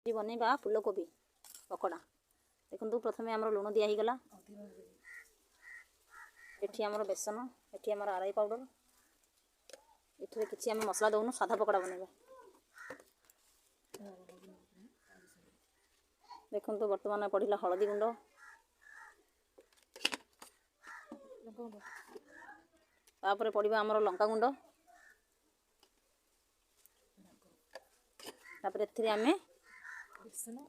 बनैबा फूलकोबी पकोड़ा। देखो प्रथम आम लुण दिगला, ये आमर बेसन, ये आमर आरई पाउडर, ये किसी आम मसला दौनु साधा पकोड़ा बनैबा। देखो बर्तमान पड़ा हलदी गुंड, तापर पड़ा आमर लंका गुंड, तापर एथिरे आमे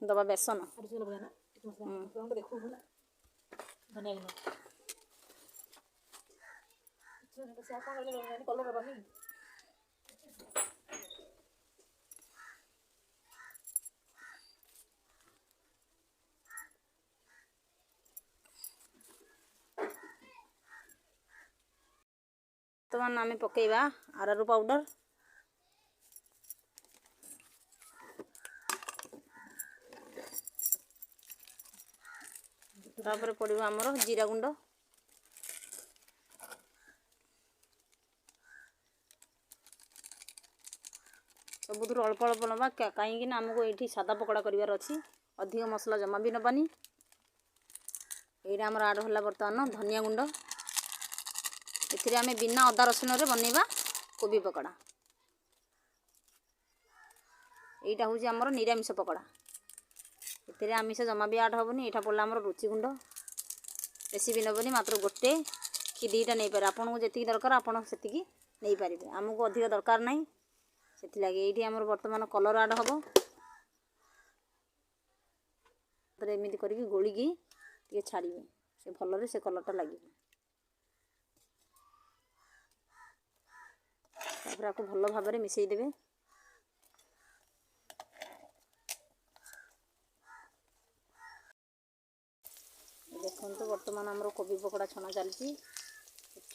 दबा बेसन, बर्तमान आमे पकेबा आरारू पाउडर, तापर पड़िबा हमर जीरा गुंड, सबुठ अल्प अल्प नवा कहीं आमको ये सादा पकोड़ा करार अच्छी, अधिक मसला जमा भी नबानी। यहाँ आम आड है बर्तमान धनिया गुंड, ये बिना अदा रसुन रे बनैबा कोबी पकोड़ा। यहाँ हूँ आमर निरामिष पकोड़ा, ये आमिष जमा भी आड हेनी। यहाँ पड़ा आमर रुचि गुंड, बेसी भी नबनी, मात्र गोटे कि दीटा नहीं पारे, आपन को जी दरकार आपड़ से नहीं पारे, आमको अधिक दरकार ना, से लगे ये आमर बर्तमान कलर आड हम एमती कर गोलिकी छाड़े से भल से कलरटा लगे। तापर आपको भल भाव में मिसईदेवे। देखो बर्तमान आमर कोबी पकोड़ा छना चलती,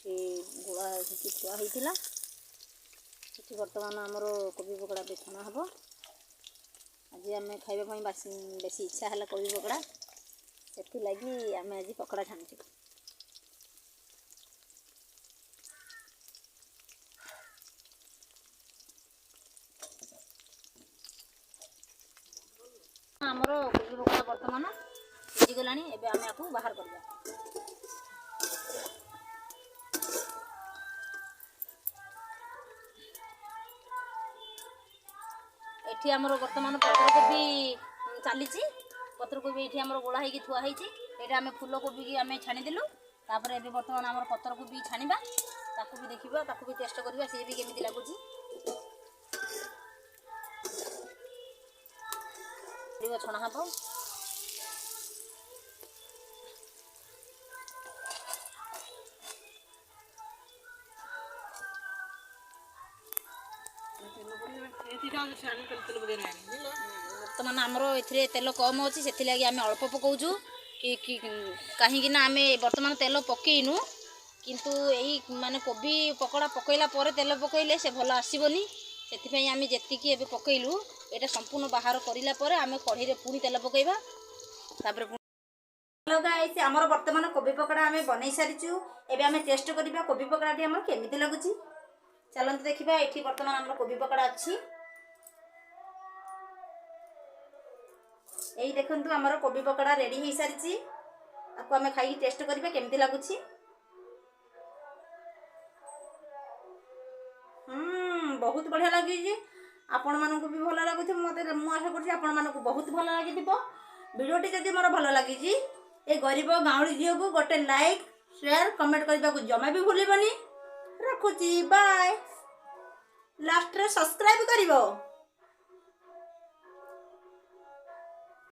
गुड़ा थुआ होता, बर्तमान आमर कोबी पकोड़ा भी छना हम। आज आम खावाई बेसी इच्छा है कोबी पकोड़ा, से लगी आम आज पकोड़ा छाणुचे। आमर कोबी पकोड़ा बर्तमान सिझीगला, एवं आम आपको बाहर करवा। ये आमर बर्तमान पत्रकोबी चली, पत्रकोबी ये आमर गोला होगी थुआ होती, ये आम फूलकोबी की आम छाणीदेलु। तापर ए बर्तमान आमर पत्रकोबी छाणीबा, ताकू भी देखा, ताकू भी टेस्ट करवा सी भी केमी लगुच। छणा हम बर्तमान आमर ए तेल कम अच्छी, से लगे आम अल्प पकाचु कि कहीं आम बर्तमान तेल पकईनु, किंतु यही माने कोबी पकोड़ा पकईला तेल पकईले से भल आसबनी, से आम जी पकईलु ये संपूर्ण बाहर कराला आम कढ़ई पुणी तेल पकईबा। हेलो गाइस, आमर बर्तमान कोबी पकोड़ा आम बनई सारीचु। एबे आम टेस्ट करबा कोबी पकोड़ाटी आमर केमिति लागुची। चलते देखा, ये बर्तमान आमर कोबी पकोड़ा अच्छी। यही देखंतु आमर कोबी पकोड़ा रेडी हो सारी, आपको आम खाई टेस्ट करबा केमिति लागुची। बहुत बढ़िया लगी, आपण मानक भी भल लगुच, मत आशा कर आपण मानक बहुत भल लगी। वीडियोटी जदि मोर भल लगी, ए गरीब गाँवली झील को गोटे लाइक शेयर कमेंट करने को जमा भी भूलबनी। रखुची, बाय। लास्ट रे सब्सक्राइब करिवो।